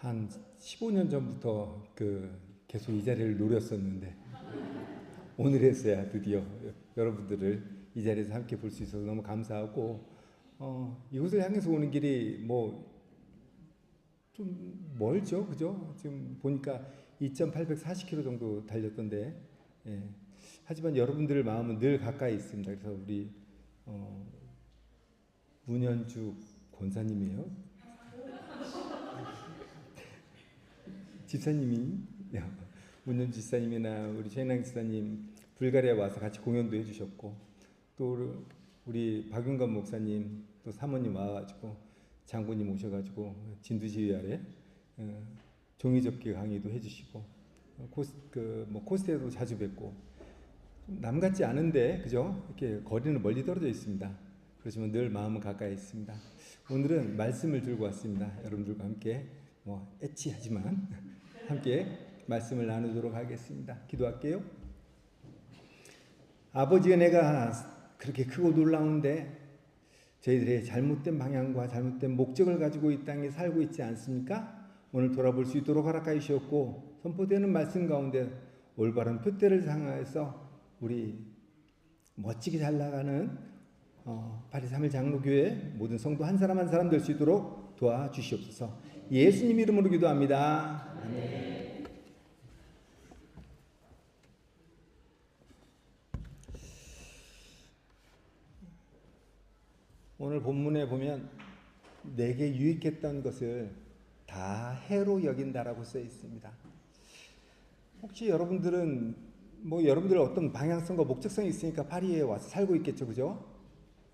한 15년 전부터 계속 이 자리를 노렸었는데 오늘에서야 드디어 여러분들을 이 자리에서 함께 볼 수 있어서 너무 감사하고, 이곳을 향해서 오는 길이 좀 멀죠, 그죠? 지금 보니까 2,840km 정도 달렸던데, 예. 하지만 여러분들 마음은 늘 가까이 있습니다. 그래서 우리 문현주 권사님이에요. 집사님이 문현주 집사님이나 우리 최인랑 집사님 불가리아에 와서 같이 공연도 해주셨고, 또 우리 박윤관 목사님 또 사모님 와가지고 장군님 오셔가지고 진두지휘 아래 종이접기 강의도 해주시고, 코스에도 자주 뵙고, 남 같지 않은데 그죠? 이렇게 거리는 멀리 떨어져 있습니다. 그렇지만 늘 마음은 가까이 있습니다. 오늘은 말씀을 들고 왔습니다. 여러분들과 함께 애치하지만 함께 말씀을 나누도록 하겠습니다. 기도할게요. 아버지 은혜가 그렇게 크고 놀라운데 저희들의 잘못된 방향과 잘못된 목적을 가지고 이 땅에 살고 있지 않습니까? 오늘 돌아볼 수 있도록 허락하여 주셨고, 선포되는 말씀 가운데 올바른 표대를 향해서 우리 멋지게 잘 나가는 바리삼일 장로교회 모든 성도 한 사람 한 사람 될 수 있도록 도와주시옵소서. 예수님 이름으로 기도합니다. 아멘. 오늘 본문에 보면 내게 유익했던 것을 다 해로 여긴다라고 써 있습니다. 혹시 여러분들은 여러분들 어떤 방향성과 목적성이 있으니까 파리에 와서 살고 있겠죠, 그죠?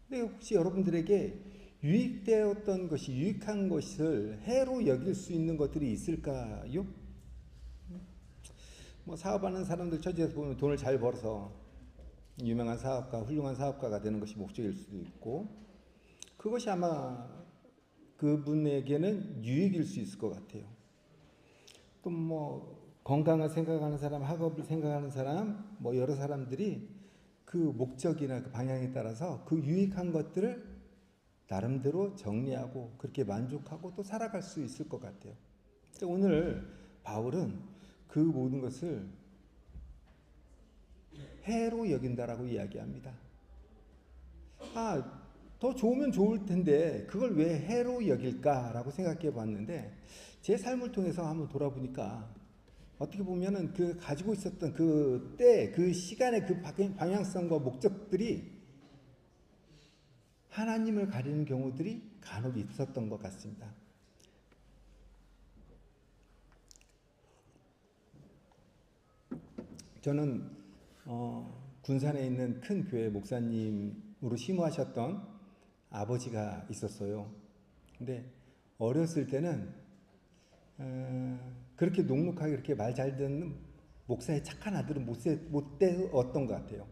근데 혹시 여러분들에게 유익되었던 것이, 유익한 것을 해로 여길 수 있는 것들이 있을까요? 사업하는 사람들 처지에서 보면 돈을 잘 벌어서 유명한 사업가, 훌륭한 사업가가 되는 것이 목적일 수도 있고, 그것이 아마 그분에게는 유익일 수 있을 것 같아요. 또 건강을 생각하는 사람, 학업을 생각하는 사람, 여러 사람들이 그 목적이나 그 방향에 따라서 그 유익한 것들을 나름대로 정리하고 그렇게 만족하고 또 살아갈 수 있을 것 같아요. 오늘 바울은 그 모든 것을 해로 여긴다라고 이야기합니다. 더 좋으면 좋을 텐데 그걸 왜 해로 여길까라고 생각해 봤는데, 제 삶을 통해서 한번 돌아보니까 어떻게 보면은 그 가지고 있었던 그 때, 그 시간의 그 방향성과 목적들이 하나님을 가리는 경우들이 간혹 있었던 것 같습니다. 저는 군산에 있는 큰 교회 목사님으로 심우하셨던 아버지가 있었어요. 근데 어렸을 때는 그렇게 눅눅하게 그렇게 말 잘 듣는 목사의 착한 아들은 못 되었던 것 같아요.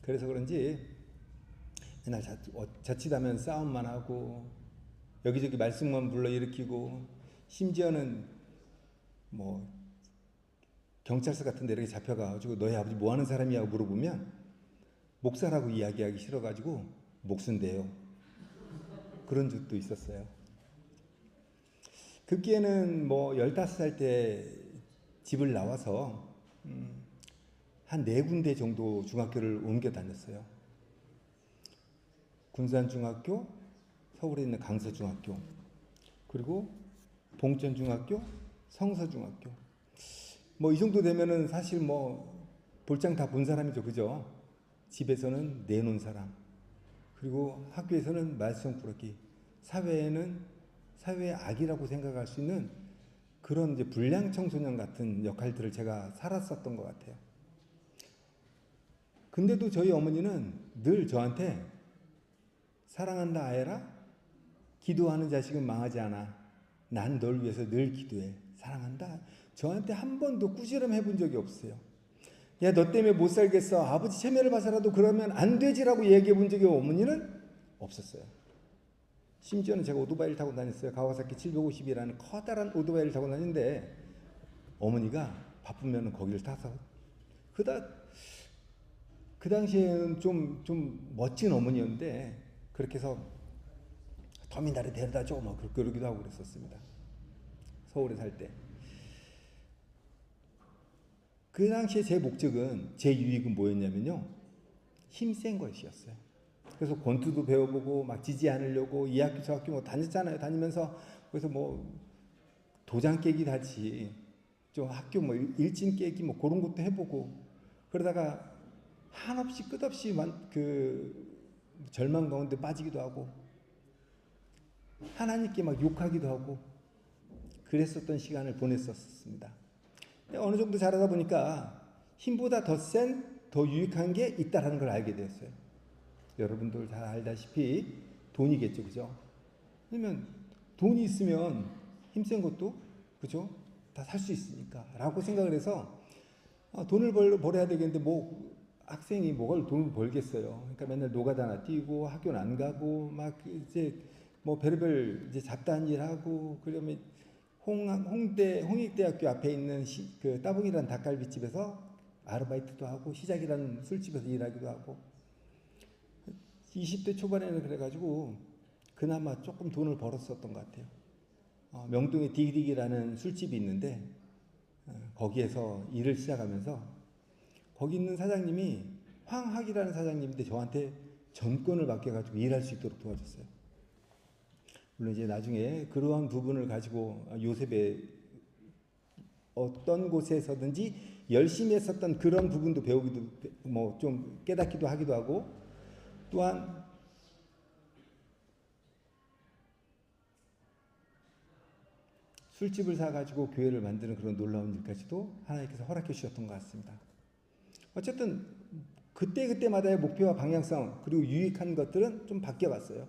그래서 그런지 맨날 자칫하면 싸움만 하고 여기저기 말씀만 불러일으키고, 심지어는 경찰서 같은 데 이렇게 잡혀가지고 너희 아버지 뭐 하는 사람이냐고 물어보면 목사라고 이야기하기 싫어가지고 목수인데요, 그런 적도 있었어요. 그기에는 15살 때 집을 나와서 한 4군데 정도 중학교를 옮겨 다녔어요. 군산중학교, 서울에 있는 강서중학교, 그리고 봉천중학교, 성서중학교. 이 정도 되면은 사실 볼장 다 본 사람이죠, 그죠? 집에서는 내놓은 사람, 그리고 학교에서는 말썽꾸러기, 사회에는 사회의 악이라고 생각할 수 있는 그런 이제 불량 청소년 같은 역할들을 제가 살았었던 것 같아요. 근데도 저희 어머니는 늘 저한테 사랑한다 아예라, 기도하는 자식은 망하지 않아, 난 널 위해서 늘 기도해, 사랑한다. 저한테 한 번도 꾸지람 해본 적이 없어요. 야, 너 때문에 못 살겠어, 아버지 체면을 봐서라도 그러면 안 되지라고 얘기해 본 적이 어머니는 없었어요. 심지어는 제가 오토바이를 타고 다녔어요. 가와사키 750이라는 커다란 오토바이를 타고 다녔는데 어머니가 바쁘면 거기를 타서, 그 당시에는 좀 멋진 어머니였는데 그렇게 해서 터미널에 데려다 줘 그러기도 하고 그랬었습니다. 서울에 살 때. 그 당시에 제 목적은, 제 유익은 뭐였냐면요, 힘센 것이었어요. 그래서 권투도 배워보고 막 지지 않으려고 이 학교 저 학교 뭐 다녔잖아요. 다니면서 그래서 뭐 도장 깨기 다지, 좀 학교 뭐 일진 깨기 뭐 그런 것도 해보고, 그러다가 한없이 끝없이 그 절망 가운데 빠지기도 하고 하나님께 막 욕하기도 하고 그랬었던 시간을 보냈었습니다. 어느 정도 자라다 보니까 힘보다 더 센, 더 유익한 게 있다라는 걸 알게 되었어요. 여러분들 잘 알다시피 돈이겠죠, 그죠? 그러면 돈이 있으면 힘센 것도, 그죠? 다 살 수 있으니까 라고 생각을 해서 돈을 벌어야 되겠는데 뭐 학생이 돈을 벌겠어요. 그러니까 맨날 노가다나 뛰고 학교는 안 가고 막 이제 뭐 별의별 이제 잡다한 일 하고, 그러면 홍익대학교 앞에 있는 그 따봉이라는 닭갈비집에서 아르바이트도 하고 시작이라는 술집에서 일하기도 하고, 20대 초반에는 그래가지고 그나마 조금 돈을 벌었었던 것 같아요. 명동에 디기디기라는 술집이 있는데 거기에서 일을 시작하면서 거기 있는 사장님이 황학이라는 사장님인데 저한테 전권을 맡겨가지고 일할 수 있도록 도와줬어요. 물론 이제 나중에 그러한 부분을 가지고 요셉의 어떤 곳에서든지 열심히 했었던 그런 부분도 배우기도 뭐 좀 깨닫기도 하기도 하고, 또한 술집을 사가지고 교회를 만드는 그런 놀라운 일까지도 하나님께서 허락해 주셨던 것 같습니다. 어쨌든 그때그때마다의 목표와 방향성 그리고 유익한 것들은 좀 바뀌어갔어요.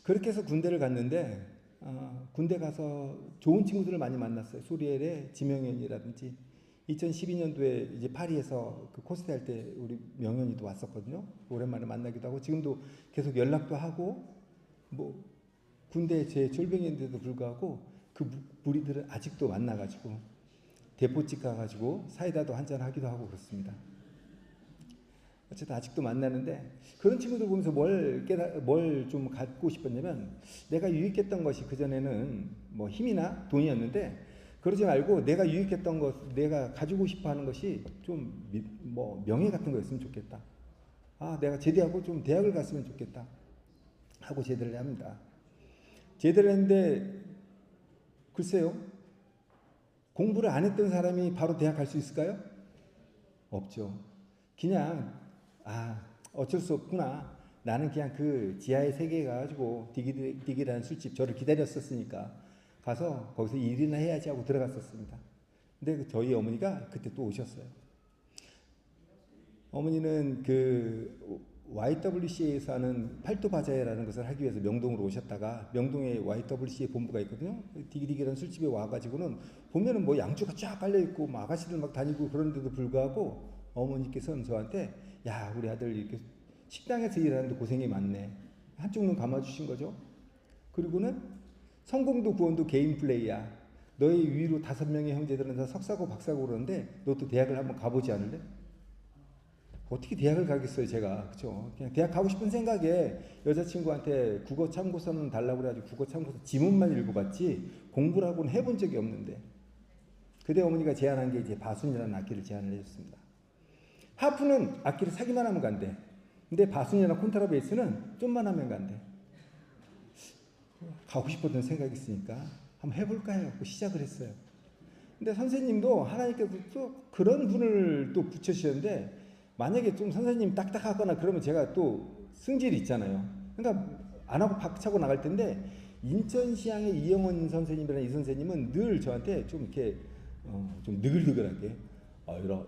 그렇게 해서 군대를 갔는데 군대 가서 좋은 친구들을 많이 만났어요. 소리엘의 지명현이라든지 2012년도에 이제 파리에서 그 코스트 할 때 우리 명현이도 왔었거든요. 오랜만에 만나기도 하고 지금도 계속 연락도 하고, 뭐 군대 제 졸병인데도 불구하고 그 무리들을 아직도 만나가지고 대포집 가가지고 사이다도 한잔 하기도 하고 그렇습니다. 어쨌든 아직도 만나는데 그런 친구들 보면서 뭘 좀 갖고 싶었냐면, 내가 유익했던 것이 그전에는 뭐 힘이나 돈이었는데 그러지 말고 내가 유익했던 것, 내가 가지고 싶어 하는 것이 좀 뭐 명예 같은 거였으면 좋겠다. 내가 제대하고 좀 대학을 갔으면 좋겠다 하고 제대를 합니다. 제대를 했는데 글쎄요, 공부를 안 했던 사람이 바로 대학 갈 수 있을까요? 없죠. 그냥 어쩔 수 없구나. 나는 그냥 그 지하의 세계에 가가지고 디기라는 술집 저를 기다렸었으니까 가서 거기서 일이나 해야지 하고 들어갔었습니다. 근데 저희 어머니가 그때 또 오셨어요. 어머니는 그 YWCA에서 하는 팔도바자회라는 것을 하기 위해서 명동으로 오셨다가, 명동에 YWCA 본부가 있거든요. 디기디기라는 술집에 와가지고는 보면은 뭐 양주가 쫙 깔려있고 뭐 아가씨들 막 다니고 그런데도 불구하고 어머니께서는 저한테, 야, 우리 아들 이렇게 식당에서 일하는데 고생이 많네. 한쪽 눈 감아주신 거죠. 그리고는 성공도 구원도 개인 플레이야. 너희 위로 5명의 형제들은 다 석사고 박사고 그러는데 너도 대학을 한번 가보지 않을래? 어떻게 대학을 가겠어요, 제가. 그쵸? 그냥 대학 가고 싶은 생각에 여자친구한테 국어 참고서는 달라고 그래가지고 국어 참고서 지문만 읽어봤지 공부라고는 해본 적이 없는데, 그때 어머니가 제안한 게 이제 바순이라는 악기를 제안을 해줬습니다. 하프는 악기를 사기만 하면 간대. 근데 바순이나 콘트라베이스는 좀만 하면 간대. 가고 싶었던 생각이 있으니까 한번 해볼까요? 하고 시작을 했어요. 근데 선생님도 하나님께서 또 그런 분을 또 붙여주셨는데, 만약에 좀 선생님 딱딱하거나 그러면 제가 또 승질이 있잖아요. 그러니까 안 하고 박차고 나갈 텐데, 인천시향의 이영원 선생님이라는 이 선생님은 늘 저한테 좀 이렇게 좀 느글느글하게,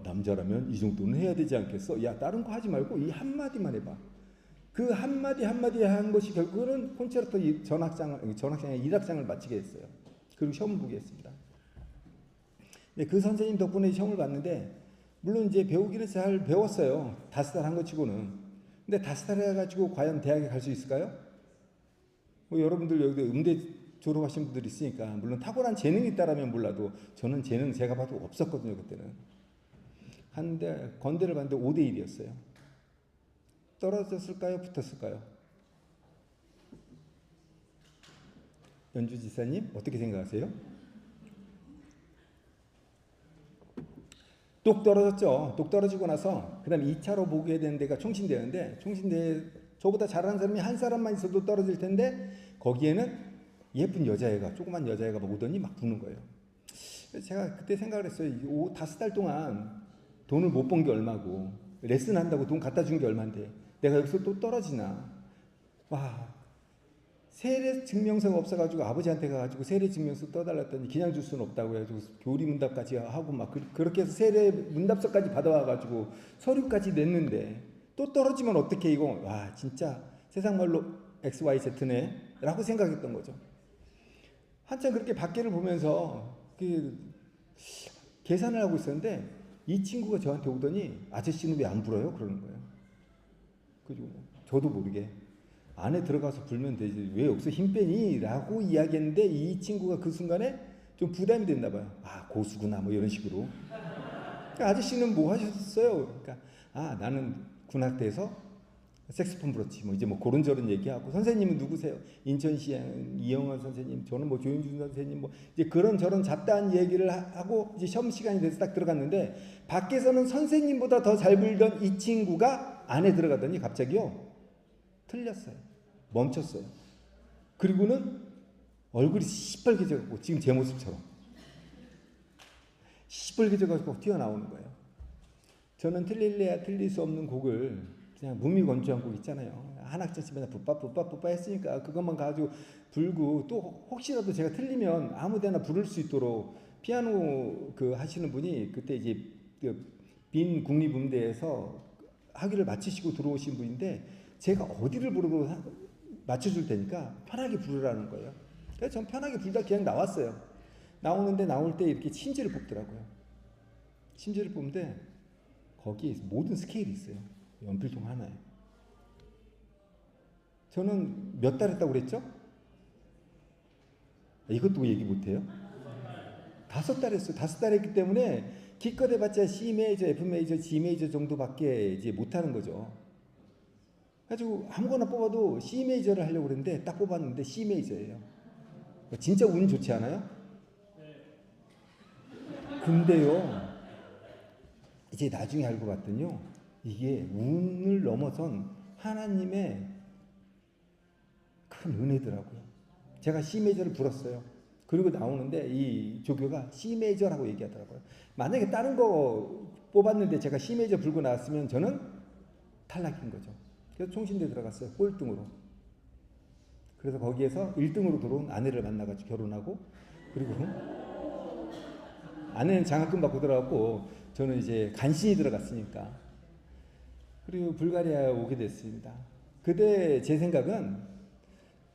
남자라면 이 정도는 해야 되지 않겠어? 야, 다른 거 하지 말고 이 한마디만 해봐. 그 한마디 한 것이 결국은 콘체르토 전학장의 1학장을 마치게 했어요. 그리고 시험을 보게 했습니다. 그 선생님 덕분에 시험을 봤는데, 물론 이제 배우기는 잘 배웠어요. 5달 한 것 치고는. 근데 5달 해가지고 과연 대학에 갈 수 있을까요? 뭐 여러분들 여기 음대 졸업하신 분들이 있으니까 물론 탁월한 재능이 있다라면 몰라도 저는 재능 제가 봐도 없었거든요, 그때는. 한데 건대를 봤는데 5대1이었어요. 떨어졌을까요? 붙었을까요? 연주 지사님 어떻게 생각하세요? 똑 떨어졌죠. 똑 떨어지고 나서 그 다음에 2차로 보게 되는 데가 총신대였는데, 총신대에 저보다 잘하는 사람이 한 사람만 있어도 떨어질 텐데 거기에는 예쁜 여자애가, 조그만 여자애가 막 오더니 막 부는 거예요. 그래서 제가 그때 생각을 했어요. 5달 동안 돈을 못 번 게 얼마고, 레슨 한다고 돈 갖다 준 게 얼만데 내가 여기서 또 떨어지나. 와, 세례 증명서가 없어가지고 아버지한테 가가지고 세례 증명서 떠달랐더니 그냥 줄 수는 없다고 해가지고 교리 문답까지 하고 막 그렇게 해서 세례 문답서까지 받아와가지고 서류까지 냈는데 또 떨어지면 어떡해 이거. 와, 진짜 세상 말로 XYZ네 라고 생각했던 거죠. 한참 그렇게 밖에를 보면서 그 계산을 하고 있었는데 이 친구가 저한테 오더니 아저씨는 왜 안 불어요? 그러는 거예요. 그리고 저도 모르게 안에 들어가서 불면 되지 왜 여기서 힘 빼니? 라고 이야기했는데 이 친구가 그 순간에 좀 부담이 됐나 봐요. 아, 고수구나 뭐 이런 식으로. 그러니까 아저씨는 뭐 하셨어요? 그러니까 아, 나는 군악대에서 색소폰 불었지 뭐 이제 뭐 그런저런 얘기하고, 선생님은 누구세요? 인천시의 이영원 선생님, 저는 뭐 조윤준 선생님, 뭐 이제 그런저런 잡다한 얘기를 하고 이제 시험 시간이 돼서 딱 들어갔는데 밖에서는 선생님보다 더 잘 불던 이 친구가 안에 들어가더니 갑자기요 틀렸어요. 멈췄어요. 그리고는 얼굴이 시뻘개져갖고 지금 제 모습처럼 시뻘개져가지고 튀어나오는 거예요. 저는 틀릴래야 틀릴 수 없는 곡을 그냥 무미건조한 곡 있잖아요. 한 학점씩마다 붓빠 했으니까 그것만 가지고 불고, 또 혹시라도 제가 틀리면 아무데나 부를 수 있도록 피아노 그 하시는 분이 그때 이제 빈 국립음대에서 학위를 마치시고 들어오신 분인데 제가 어디를 부르도 맞춰줄 테니까 편하게 부르라는 거예요. 그래서 전 편하게 불다 그냥 나왔어요. 나오는데 나올 때 이렇게 심지를 뽑더라고요. 심지를 뽑는데 거기에 모든 스케일이 있어요. 연필통 하나에. 저는 몇 달 했다고 그랬죠? 이것도 얘기 못해요? 5달 했어요. 5달 했기 때문에 기껏 해봤자 C 메이저, F 메이저, G 메이저 정도밖에 이제 못하는 거죠. 그래가지고 아무거나 뽑아도 C 메이저를 하려고 그랬는데 딱 뽑았는데 C 메이저예요. 진짜 운 좋지 않아요? 근데요, 이제 나중에 알고 봤더니요, 이게 운을 넘어선 하나님의 큰 은혜더라고요. 제가 C 메이저를 불었어요. 그리고 나오는데 이 조교가 C 메이저라고 얘기하더라고요. 만약에 다른 거 뽑았는데 제가 C 메이저 불고 나왔으면 저는 탈락인 거죠. 그래서 총신대 들어갔어요. 꼴등으로. 그래서 거기에서 1등으로 들어온 아내를 만나가지고 결혼하고, 그리고 아내는 장학금 받고 들어갔고 저는 이제 간신히 들어갔으니까, 그리고 불가리아에 오게 됐습니다. 그때 제 생각은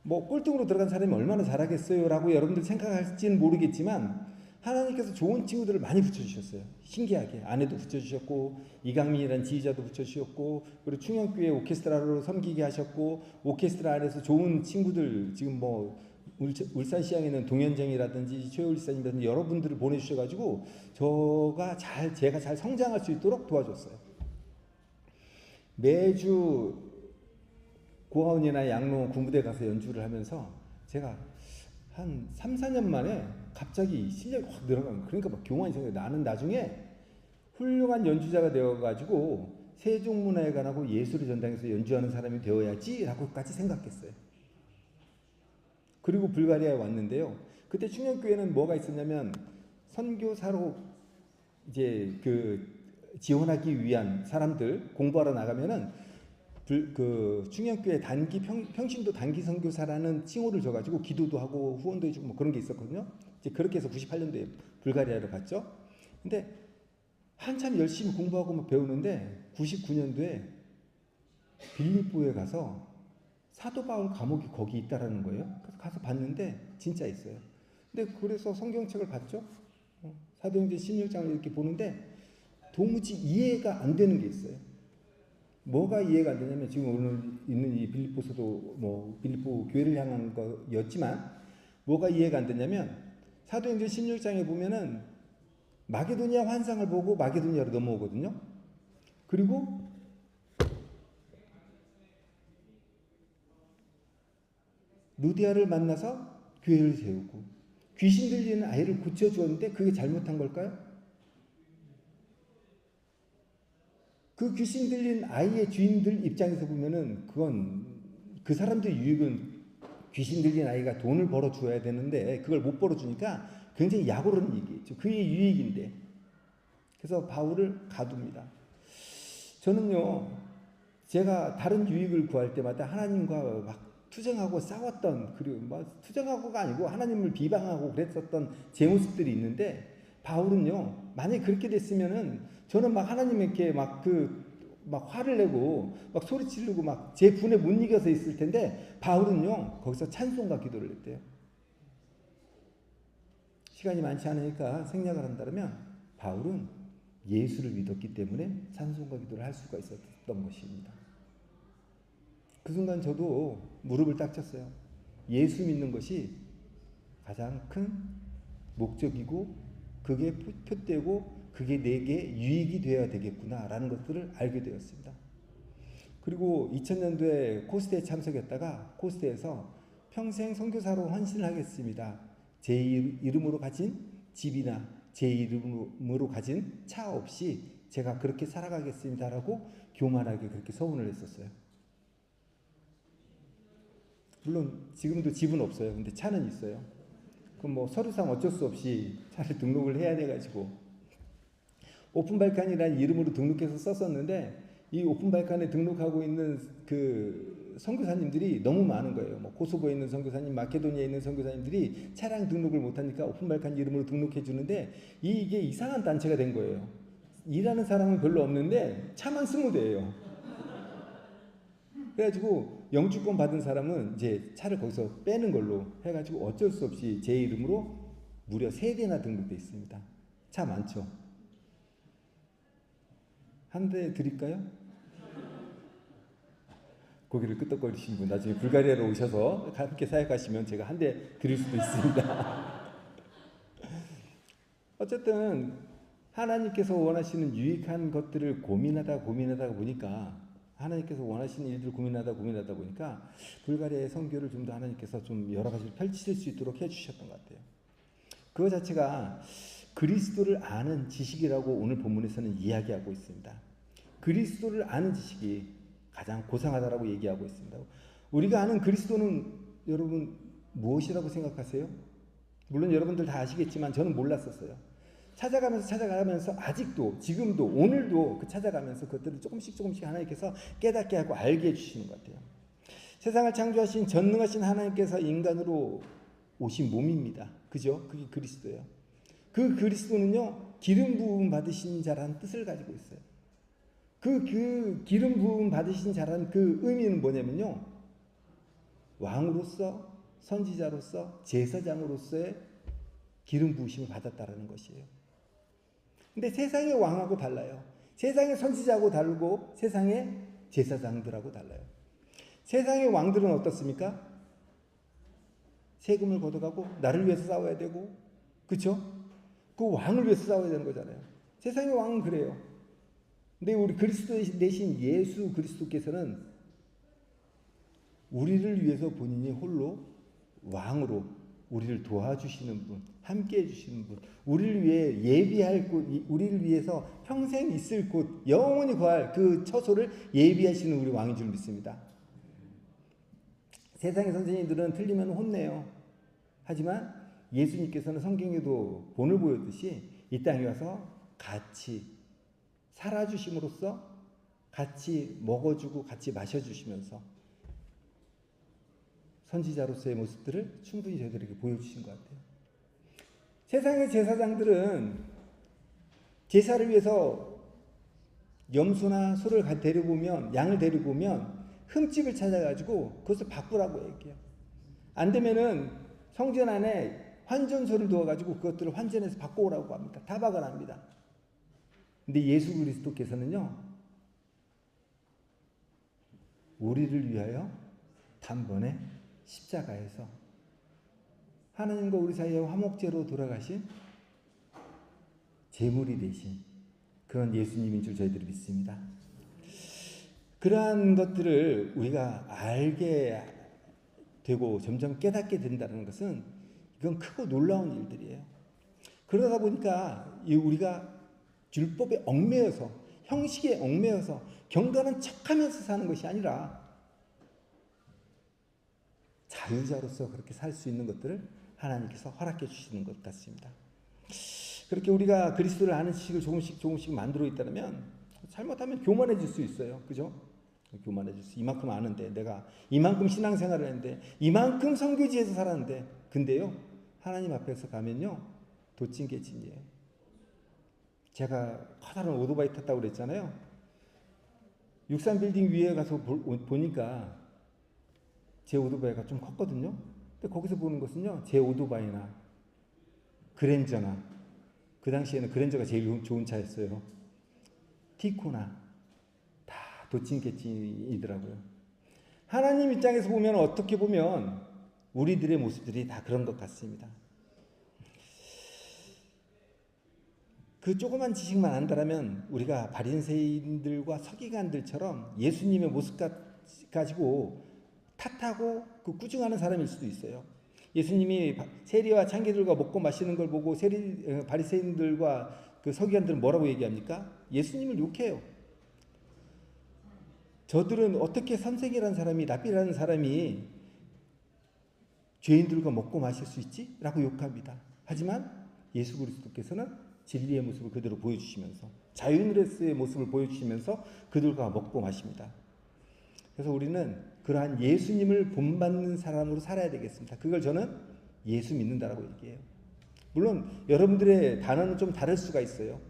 뭐 꼴등으로 들어간 사람이 얼마나 잘하겠어요 라고 여러분들 생각할지는 모르겠지만 하나님께서 좋은 친구들을 많이 붙여주셨어요. 신기하게 아내도 붙여주셨고 이강민이라는 지휘자도 붙여주셨고, 그리고 충영교회 오케스트라로 섬기게 하셨고, 오케스트라 안에서 좋은 친구들, 지금 뭐 울산시장에는 동현정이라든지 최울사님이라든지 여러분들을 보내주셔가지고 제가 잘 성장할 수 있도록 도와줬어요. 매주 고아원이나 양로 군부대 가서 연주를 하면서 제가 한 3, 4년 만에 갑자기 실력이 확 늘어간 거예요. 그러니까 막 교만이 생겨요. 나는 나중에 훌륭한 연주자가 되어가지고 세종문화회관하고 예술의 전당에서 연주하는 사람이 되어야지 라고까지 생각했어요. 그리고 불가리아에 왔는데요. 그때 충영교회는 뭐가 있었냐면 선교사로 이제 그 지원하기 위한 사람들 공부하러 나가면은 충영교회 단기 평신도 단기 선교사라는 칭호를 줘가지고 기도도 하고 후원도 해주고 뭐 그런 게 있었거든요. 이제 그렇게 해서 98년도에 불가리아를 갔죠. 근데 한참 열심히 공부하고 막 배우는데 99년도에 빌립보에 가서 사도 바울 감옥이 거기 있다라는 거예요. 그래서 가서 봤는데 진짜 있어요. 근데 그래서 성경책을 봤죠. 사도행전 16장을 이렇게 보는데 도무지 이해가 안 되는 게 있어요. 뭐가 이해가 안 되냐면 지금 오늘 있는 이 빌립보서도 뭐 빌립보 교회를 향한 거였지만 뭐가 이해가 안 되냐면 사도행전 16장에 보면은 마게도니아 환상을 보고 마게도니아로 넘어오거든요. 그리고 루디아를 만나서 교회를 세우고 귀신 들리는 아이를 고쳐주었는데 그게 잘못한 걸까요? 그 귀신 들린 아이의 주인들 입장에서 보면은 그건 그 사람들의 유익은 귀신 들린 아이가 돈을 벌어 줘야 되는데 그걸 못 벌어 주니까 굉장히 약오르는 얘기죠. 그의 유익인데. 그래서 바울을 가둡니다. 저는요, 제가 다른 유익을 구할 때마다 하나님과 막 투쟁하고 싸웠던, 그리고 막 투쟁하고가 아니고 하나님을 비방하고 그랬었던 제 모습들이 있는데, 바울은요, 만약에 그렇게 됐으면은 저는 막 하나님께 막 화를 내고 막 소리 지르고 막 제 분에 못 이겨서 있을 텐데, 바울은요, 거기서 찬송과 기도를 했대요. 시간이 많지 않으니까 생략을 한다면, 바울은 예수를 믿었기 때문에 찬송과 기도를 할 수가 있었던 것입니다. 그 순간 저도 무릎을 딱 쳤어요. 예수 믿는 것이 가장 큰 목적이고 그게 표되고 그게 내게 유익이 되어야 되겠구나라는 것들을 알게 되었습니다. 그리고 2000년도에 코스트에 참석했다가 코스트에서 평생 선교사로 헌신하겠습니다. 제 이름으로 가진 집이나 제 이름으로 가진 차 없이 제가 그렇게 살아가겠습니다라고 교만하게 그렇게 서운을 했었어요. 물론 지금도 집은 없어요. 근데 차는 있어요. 그럼 뭐 서류상 어쩔 수 없이 차를 등록을 해야 돼가지고 오픈발칸이라는 이름으로 등록해서 썼었는데 이 오픈발칸에 등록하고 있는 그 선교사님들이 너무 많은 거예요. 뭐 코소보에 있는 선교사님, 마케도니아에 있는 선교사님들이 차량 등록을 못하니까 오픈발칸 이름으로 등록해 주는데 이게 이상한 단체가 된 거예요. 일하는 사람은 별로 없는데 차만 20대예요. 그래가지고 영주권 받은 사람은 이제 차를 거기서 빼는 걸로 해가지고 어쩔 수 없이 제 이름으로 무려 3대나 등록돼 있습니다. 차 많죠? 한 대 드릴까요? 고개를 끄덕거리신 분 나중에 불가리아로 오셔서 함께 사역하시면 제가 한 대 드릴 수도 있습니다. 어쨌든 하나님께서 원하시는 유익한 것들을 고민하다 보니까 하나님께서 원하시는 일들을 고민하다 보니까 불가리아의 선교를 좀 더 하나님께서 좀 여러 가지를 펼칠 수 있도록 해주셨던 것 같아요. 그거 자체가 그리스도를 아는 지식이라고 오늘 본문에서는 이야기하고 있습니다. 그리스도를 아는 지식이 가장 고상하다라고 얘기하고 있습니다. 우리가 아는 그리스도는 여러분 무엇이라고 생각하세요? 물론 여러분들 다 아시겠지만 저는 몰랐었어요. 찾아가면서 아직도 지금도 오늘도 그 찾아가면서 그것들을 조금씩 하나님께서 깨닫게 하고 알게 해주시는 것 같아요. 세상을 창조하신 전능하신 하나님께서 인간으로 오신 몸입니다. 그죠? 그게 그리스도예요. 그 그리스도는요 기름 부음 받으신 자라는 뜻을 가지고 있어요. 그 기름 부음 받으신 자라는 그 의미는 뭐냐면요 왕으로서 선지자로서 제사장으로서의 기름 부으심을 받았다라는 것이에요. 근데 세상의 왕하고 달라요. 세상의 선지자하고 다르고 세상의 제사장들하고 달라요. 세상의 왕들은 어떻습니까? 세금을 걷어가고 나를 위해서 싸워야 되고 그렇죠? 그 왕을 위해서 싸워야 되는 거잖아요. 세상의 왕은 그래요. 근데 우리 그리스도 대신 예수 그리스도께서는 우리를 위해서 본인이 홀로 왕으로 우리를 도와주시는 분, 함께 해주시는 분, 우리를 위해 예비할 곳, 우리를 위해서 평생 있을 곳, 영원히 거할 그 처소를 예비하시는 우리 왕인 줄 믿습니다. 세상의 선생님들은 틀리면 혼내요. 하지만 예수님께서는 성경에도 본을 보였듯이 이 땅에 와서 같이 살아주심으로써 같이 먹어주고 같이 마셔주시면서 선지자로서의 모습들을 충분히 저희들에게 보여주신 것 같아요. 세상의 제사장들은 제사를 위해서 염소나 소를 데리고 오면 양을 데리고 오면 흠집을 찾아가지고 그것을 바꾸라고 얘기해요. 안 되면은 성전 안에 환전소를 두어가지고 그것들을 환전해서 바꿔오라고 합니다. 타박을 합니다. 근데 예수 그리스도께서는요 우리를 위하여 단번에 십자가에서 하나님과 우리 사이에 화목제로 돌아가신 제물이 되신 그런 예수님인 줄 저희들이 믿습니다. 그러한 것들을 우리가 알게 되고 점점 깨닫게 된다는 것은 이건 크고 놀라운 일들이에요. 그러다 보니까 우리가 율법에 얽매여서 형식에 얽매여서 경건한 척하면서 사는 것이 아니라 자유자로서 그렇게 살 수 있는 것들을 하나님께서 허락해 주시는 것 같습니다. 그렇게 우리가 그리스도를 아는 지식을 조금씩 만들어 있다면 잘못하면 교만해질 수 있어요. 그죠? 교만해질 수. 이만큼 아는데, 내가 이만큼 신앙생활을 했는데, 이만큼 선교지에서 살았는데, 근데요 하나님 앞에서 가면요 도찐개찐이에요. 제가 커다란 오토바이 탔다고 그랬잖아요. 63빌딩 위에 가서 보니까 제 오토바이가 좀 컸거든요. 근데 거기서 보는 것은요, 제 오토바이나 그랜저나, 그 당시에는 그랜저가 제일 좋은 차였어요. 티코나 다 도찐개찐이더라고요. 하나님 입장에서 보면, 어떻게 보면 우리들의 모습들이 다 그런 것 같습니다. 그 조그만 지식만 안다라면 우리가 바리새인들과 서기관들처럼 예수님의 모습 가지고 탓하고 그 꾸중하는 사람일 수도 있어요. 예수님이 세리와 창기들과 먹고 마시는 걸 보고 바리새인들과 그 서기관들은 뭐라고 얘기합니까? 예수님을 욕해요. 저들은 어떻게 선생이라는 사람이, 랍비라는 사람이 죄인들과 먹고 마실 수 있지? 라고 욕합니다. 하지만 예수 그리스도께서는 진리의 모습을 그대로 보여주시면서, 자유인으로서의 모습을 보여주시면서 그들과 먹고 마십니다. 그래서 우리는 그러한 예수님을 본받는 사람으로 살아야 되겠습니다. 그걸 저는 예수 믿는다라고 얘기해요. 물론 여러분들의 단어는 좀 다를 수가 있어요.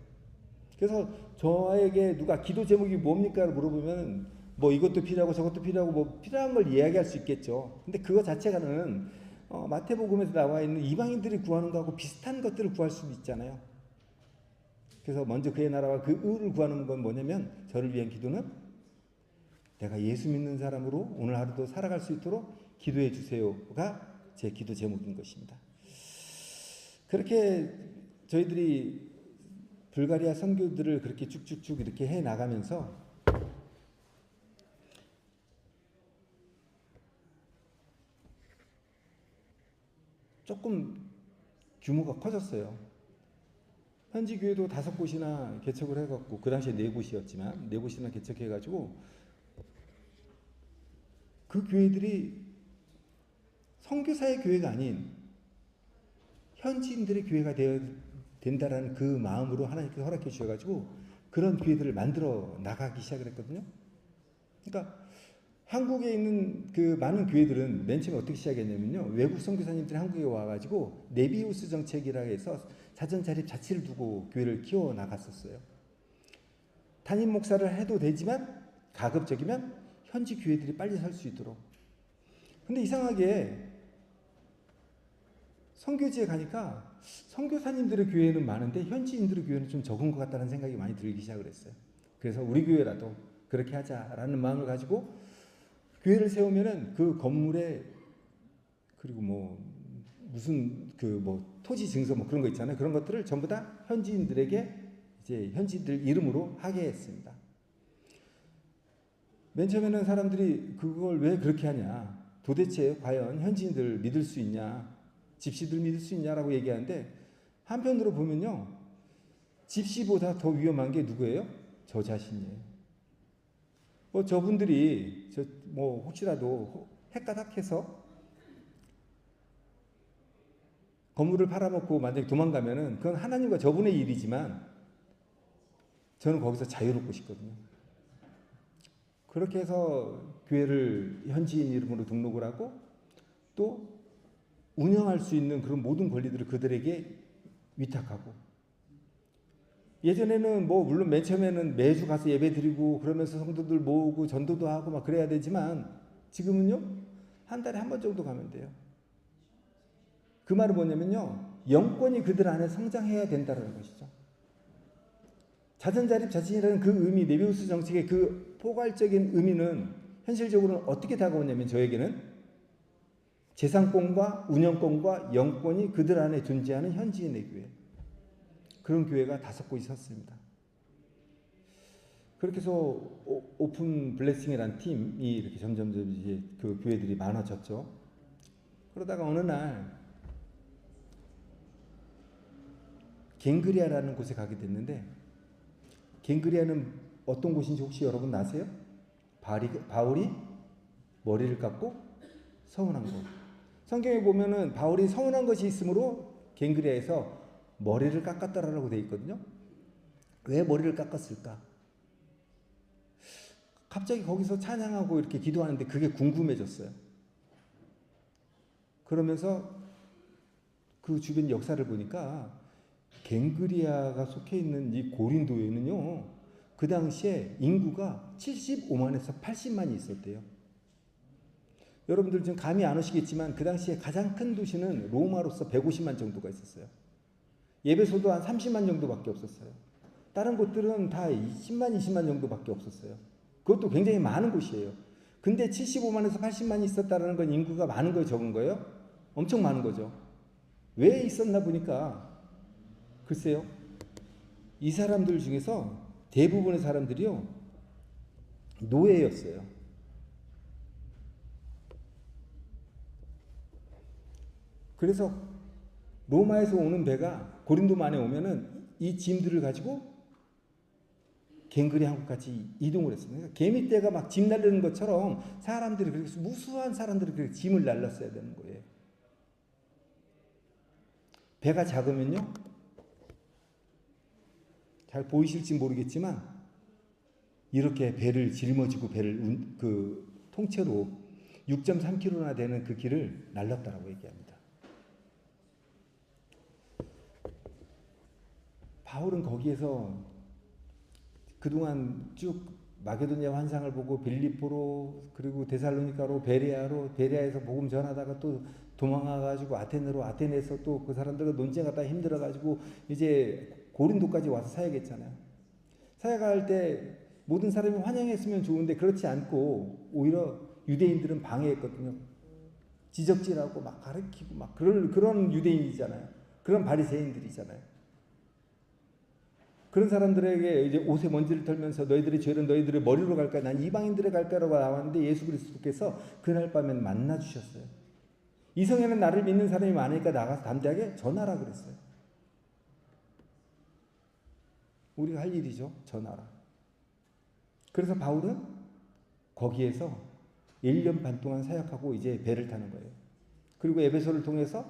그래서 저에게 누가 기도 제목이 뭡니까? 물어보면 뭐 이것도 필요하고 저것도 필요하고 뭐 필요한 걸 이야기할 수 있겠죠. 근데 그거 자체가는 마태복음에서 나와 있는 이방인들이 구하는 거하고 비슷한 것들을 구할 수도 있잖아요. 그래서 먼저 그의 나라와 그 의를 구하는 건 뭐냐면, 저를 위한 기도는 내가 예수 믿는 사람으로 오늘 하루도 살아갈 수 있도록 기도해 주세요가 제 기도 제목인 것입니다. 그렇게 저희들이 불가리아 선교들을 그렇게 쭉쭉쭉 이렇게 해 나가면서 조금 규모가 커졌어요. 현지 교회도 5곳이나 개척을 해갖고, 그 당시에 4곳이었지만 4곳이나 개척해가지고 그 교회들이 선교사의 교회가 아닌 현지인들의 교회가 되어야 된다라는 그 마음으로 하나님께서 허락해 주셔가지고 그런 교회들을 만들어 나가기 시작을 했거든요. 그러니까 한국에 있는 그 많은 교회들은 맨 처음에 어떻게 시작했냐면요, 외국 선교사님들이 한국에 와가지고 네비우스 정책이라 해서 자전 자립 자치를 두고 교회를 키워 나갔었어요. 담임 목사를 해도 되지만 가급적이면 현지 교회들이 빨리 설 수 있도록. 근데 이상하게 선교지에 가니까 선교사님들의 교회는 많은데 현지인들의 교회는 좀 적은 것 같다는 생각이 많이 들기 시작을 했어요. 그래서 우리 교회라도 그렇게 하자라는 마음을 가지고 교회를 세우면은 그 건물에, 그리고 뭐 무슨 그 뭐 토지 증서 뭐 그런 거 있잖아요. 그런 것들을 전부 다 현지인들에게, 이제 현지인들 이름으로 하게 했습니다. 맨 처음에는 사람들이 그걸 왜 그렇게 하냐, 도대체 과연 현지인들 믿을 수 있냐, 집시들 믿을 수 있냐라고 얘기하는데, 한편으로 보면요, 집시보다 더 위험한 게 누구예요? 저 자신이에요. 저분들이 뭐 혹시라도 헷가닥해서 건물을 팔아먹고 만약에 도망가면은 그건 하나님과 저분의 일이지만 저는 거기서 자유롭고 싶거든요. 그렇게 해서 교회를 현지인 이름으로 등록을 하고 또 운영할 수 있는 그런 모든 권리들을 그들에게 위탁하고, 예전에는 뭐 물론 맨 처음에는 매주 가서 예배 드리고 그러면서 성도들 모으고 전도도 하고 막 그래야 되지만, 지금은요 한 달에 한 번 정도 가면 돼요. 그 말은 뭐냐면요, 영권이 그들 안에 성장해야 된다는 것이죠. 자전자립 자신이라는 그 의미, 네비우스 정책의 그 포괄적인 의미는 현실적으로는 어떻게 다가오냐면, 저에게는 재산권과 운영권과 영권이 그들 안에 존재하는 현지인의 교회, 그런 교회가 5곳이 섰습니다. 그렇게 해서 오픈 블레싱이라는 팀이 이렇게 점점 이제 그 교회들이 많아졌죠. 그러다가 어느 날 갱그리아라는 곳에 가게 됐는데, 갱그리아는 어떤 곳인지 혹시 여러분 아세요? 바울이 머리를 깎고 서운한 것. 성경에 보면은 바울이 서운한 것이 있으므로 갱그리아에서 머리를 깎았다라고 되어 있거든요. 왜 머리를 깎았을까? 갑자기 거기서 찬양하고 이렇게 기도하는데 그게 궁금해졌어요. 그러면서 그 주변 역사를 보니까 갱그리아가 속해 있는 이 고린도에는요, 그 당시에 인구가 75만에서 80만이 있었대요. 여러분들 지금 감이 안 오시겠지만 그 당시에 가장 큰 도시는 로마로서 150만 정도가 있었어요. 예배소도 한 30만 정도밖에 없었어요. 다른 곳들은 다 10만, 20만 정도밖에 없었어요. 그것도 굉장히 많은 곳이에요. 근데 75만에서 80만이 있었다는 건 인구가 많은 거예요, 적은 거예요? 엄청 많은 거죠. 왜 있었나 보니까 글쎄요. 이 사람들 중에서 대부분의 사람들이요, 노예였어요. 그래서 로마에서 오는 배가 고린도만에 오면은 이 짐들을 가지고 갱그리하고 같이 이동을 했습니다. 그러니까 개미떼가 막 짐 날리는 것처럼 사람들이 그렇게 무수한 사람들이 그렇게 짐을 날랐어야 되는 거예요. 배가 작으면요, 잘 보이실지 모르겠지만 이렇게 배를 짊어지고 배를 통째로 6.3km나 되는 그 길을 날랐다라고 얘기합니다. 바울은 거기에서 그동안 쭉 마게도냐 환상을 보고 빌립보로, 그리고 데살로니가로, 베레아에서 복음 전하다가 또 도망가가지고 아테네로, 아테네에서 또 그 사람들과 논쟁하다 힘들어가지고 이제 고린도까지 와서 사역했잖아요. 사역할 때 모든 사람이 환영했으면 좋은데 그렇지 않고 오히려 유대인들은 방해했거든요. 지적질하고 막 가르치고 막 그런 유대인이잖아요. 그런 바리새인들이잖아요. 그런 사람들에게 이제 옷에 먼지를 털면서 너희들의 죄는 너희들의 머리로 갈까? 난 이방인들의 갈까라고 나왔는데 예수 그리스도께서 그날 밤엔 만나 주셨어요. 이 성에는 나를 믿는 사람이 많으니까 나가서 담대하게 전하라 그랬어요. 우리가 할 일이죠. 전하라. 그래서 바울은 거기에서 1년 반 동안 사역하고 이제 배를 타는 거예요. 그리고 에베소를 통해서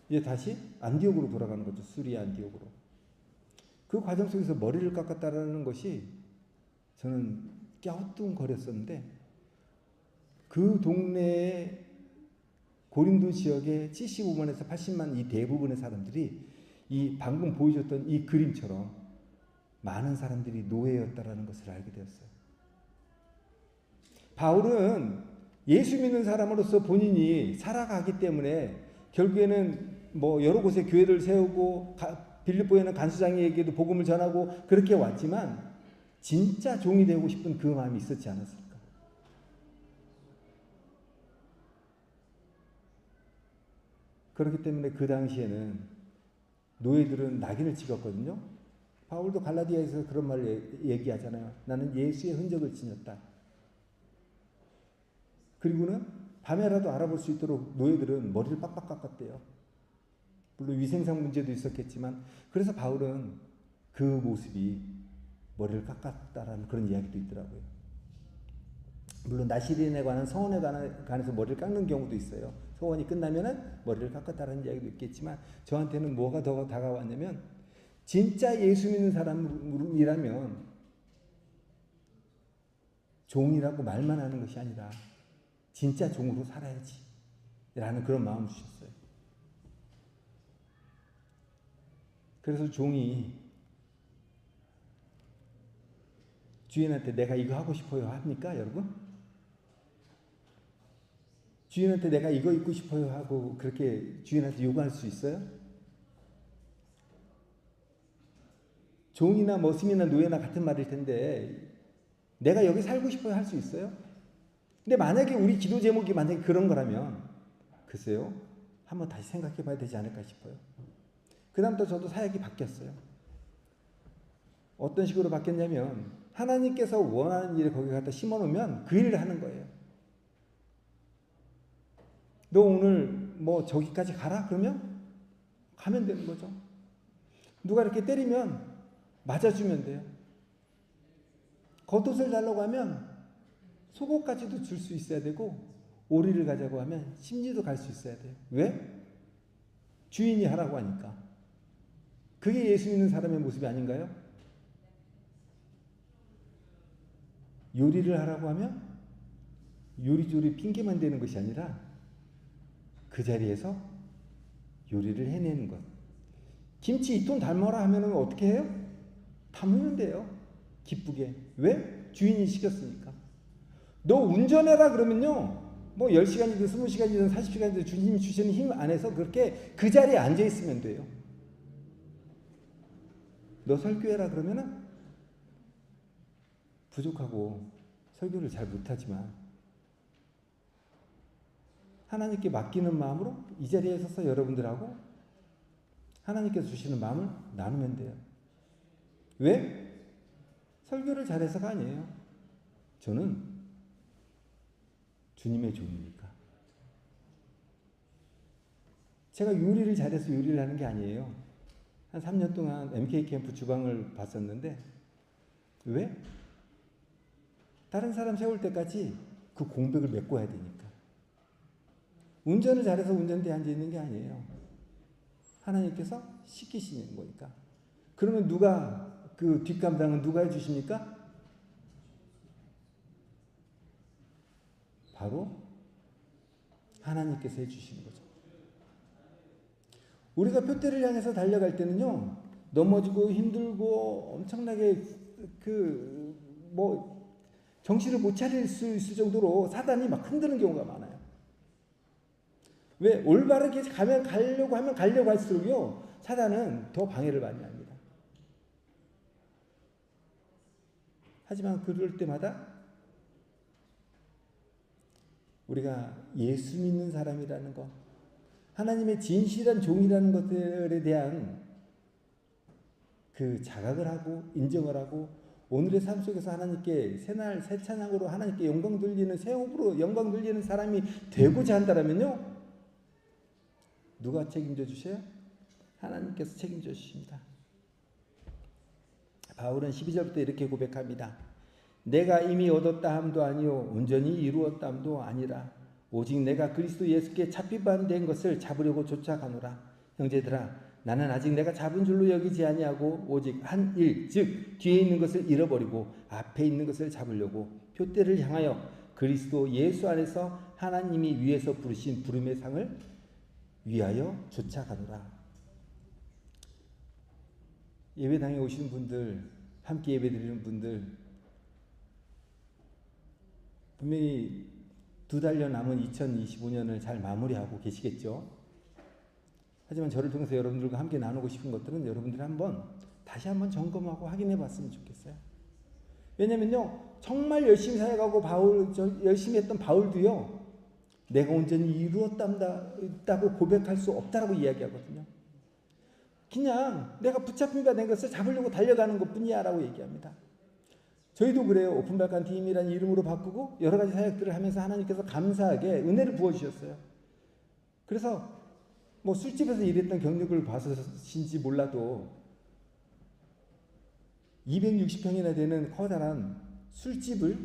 이제 다시 안디옥으로 돌아가는 거죠. 수리아 안디옥으로. 그 과정 속에서 머리를 깎았다라는 것이 저는 갸우뚱거렸었는데, 그 동네의 고린도 지역의 75만에서 80만 이 대부분의 사람들이 이 방금 보여줬던 이 그림처럼 많은 사람들이 노예였다라는 것을 알게 되었어요. 바울은 예수 믿는 사람으로서 본인이 살아가기 때문에 결국에는 뭐 여러 곳에 교회를 세우고 빌립보에는 간수장에게도 복음을 전하고 그렇게 왔지만 진짜 종이 되고 싶은 그 마음이 있었지 않았을까? 그렇기 때문에 그 당시에는 노예들은 낙인을 찍었거든요. 바울도 갈라디아에서 그런 말을 얘기하잖아요. 나는 예수의 흔적을 지녔다. 그리고는 밤에라도 알아볼 수 있도록 노예들은 머리를 빡빡 깎았대요. 물론 위생상 문제도 있었겠지만, 그래서 바울은 그 모습이 머리를 깎았다라는 그런 이야기도 있더라고요. 물론 나시린에 관한 서원에 관해서 머리를 깎는 경우도 있어요. 서원이 끝나면은 머리를 깎았다라는 이야기도 있겠지만, 저한테는 뭐가 더 다가왔냐면, 진짜 예수 믿는 사람이라면 종이라고 말만 하는 것이 아니라 진짜 종으로 살아야지 라는 그런 마음을 주셨어요. 그래서 종이 주인한테 내가 이거 하고 싶어요 합니까, 여러분? 주인한테 내가 이거 입고 싶어요 하고 그렇게 주인한테 요구할 수 있어요? 종이나 머슴이나 노예나 같은 말일 텐데 내가 여기 살고 싶어요 할 수 있어요? 근데 만약에 우리 기도 제목이 만약에 그런 거라면 글쎄요, 한번 다시 생각해 봐야 되지 않을까 싶어요. 그 다음부터 저도 사역이 바뀌었어요. 어떤 식으로 바뀌었냐면, 하나님께서 원하는 일을 거기 갖다 심어놓으면 그 일을 하는 거예요. 너 오늘 뭐 저기까지 가라? 그러면 가면 되는 거죠. 누가 이렇게 때리면 맞아주면 돼요. 겉옷을 달라고 하면 속옷까지도 줄 수 있어야 되고, 오리를 가자고 하면 심리도 갈 수 있어야 돼요. 왜? 주인이 하라고 하니까. 그게 예수 믿는 사람의 모습이 아닌가요? 요리를 하라고 하면 요리조리 핑계만 대는 것이 아니라 그 자리에서 요리를 해내는 것. 김치 2톤 담아라 하면 어떻게 해요? 담으면 돼요. 기쁘게. 왜? 주인이 시켰으니까. 너 운전해라 그러면요, 뭐 10시간이든 20시간이든 40시간이든 주님이 주시는 힘 안에서 그렇게 그 자리에 앉아 있으면 돼요. 너 설교해라 그러면은 부족하고 설교를 잘 못하지만 하나님께 맡기는 마음으로 이 자리에 서서 여러분들하고 하나님께서 주시는 마음을 나누면 돼요. 왜? 설교를 잘해서가 아니에요. 저는 주님의 종이니까. 제가 요리를 잘해서 요리를 하는 게 아니에요. 한 3년 동안 MK 캠프 주방을 봤었는데, 왜? 다른 사람 세울 때까지 그 공백을 메꿔야 되니까. 운전을 잘해서 운전대에 앉아 있는 게 아니에요. 하나님께서 시키시는 거니까. 그러면 누가 그 뒷감당은 누가 해주십니까? 바로 하나님께서 해주시는 거죠. 우리가 표대를 향해서 달려갈 때는요, 넘어지고 힘들고 엄청나게 정신을 못 차릴 수 있을 정도로 사단이 막 흔드는 경우가 많아요. 왜? 올바르게 가려고 하면 가려고 할수록요, 사단은 더 방해를 많이 합니다. 하지만 그럴 때마다 우리가 예수 믿는 사람이라는 것, 하나님의 진실한 종이라는 것들에 대한 그 자각을 하고 인정을 하고, 오늘의 삶 속에서 하나님께 새날 새 찬양으로 하나님께 영광 돌리는, 새 호흡으로 영광 돌리는 사람이 되고자 한다면요, 누가 책임져 주세요? 하나님께서 책임져 주십니다. 바울은 12절부터 이렇게 고백합니다. 내가 이미 얻었다 함도 아니요 온전히 이루었다 함도 아니라 오직 내가 그리스도 예수께 잡히반 된 것을 잡으려고 쫓아가노라. 형제들아, 나는 아직 내가 잡은 줄로 여기지 아니하고 오직 한 일, 즉 뒤에 있는 것을 잃어버리고 앞에 있는 것을 잡으려고 표대를 향하여 그리스도 예수 안에서 하나님이 위에서 부르신 부름의 상을 위하여 쫓아가노라. 예배당에 오시는 분들, 함께 예배드리는 분들, 분명히 2달여 남은 2025년을 잘 마무리하고 계시겠죠. 하지만 저를 통해서 여러분들과 함께 나누고 싶은 것들은 여러분들이 다시 한번 점검하고 확인해 봤으면 좋겠어요. 왜냐면요, 정말 열심히 살아가고 열심히 했던 바울도요, 내가 온전히 이루었다고 고백할 수 없다라고 이야기하거든요. 그냥 내가 붙잡힌 바 된 것을 잡으려고 달려가는 것뿐이야 라고 얘기합니다. 저희도 그래요. 오픈발칸 팀이라는 이름으로 바꾸고 여러 가지 사역들을 하면서 하나님께서 감사하게 은혜를 부어주셨어요. 그래서 뭐 술집에서 일했던 경력을 봐서인지 몰라도 260평이나 되는 커다란 술집을,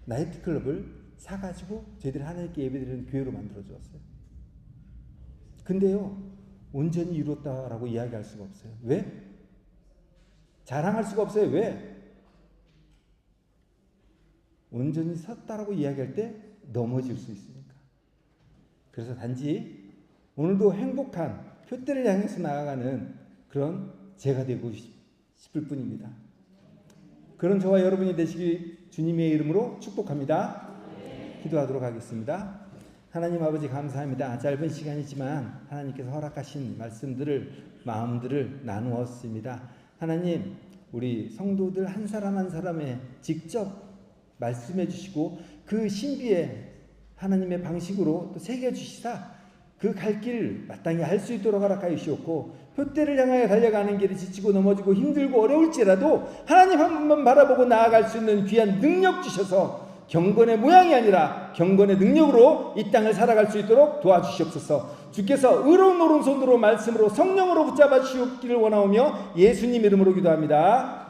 나이트클럽을 사가지고 저희들이 하나님께 예배드리는 교회로 만들어 주었어요. 근데요, 온전히 이루었다라고 이야기할 수가 없어요. 왜? 자랑할 수가 없어요. 왜? 온전히 섰다라고 이야기할 때 넘어질 수 있으니까. 그래서 단지 오늘도 행복한 표대를 향해서 나아가는 그런 제가 되고 싶을 뿐입니다. 그런 저와 여러분이 되시기 주님의 이름으로 축복합니다. 기도하도록 하겠습니다. 하나님 아버지 감사합니다. 짧은 시간이지만 하나님께서 허락하신 말씀들을, 마음들을 나누었습니다. 하나님, 우리 성도들 한 사람 한 사람에 직접 말씀해 주시고 그 신비에 하나님의 방식으로 또 새겨주시사 그 갈 길 마땅히 할 수 있도록 허락하여 주시옵고, 표대를 향하여 달려가는 길이 지치고 넘어지고 힘들고 어려울지라도 하나님 한 번만 바라보고 나아갈 수 있는 귀한 능력 주셔서 경건의 모양이 아니라 경건의 능력으로 이 땅을 살아갈 수 있도록 도와주시옵소서. 주께서 의로운 오른손으로 말씀으로 성령으로 붙잡아 주시기를 원하오며 예수님 이름으로 기도합니다.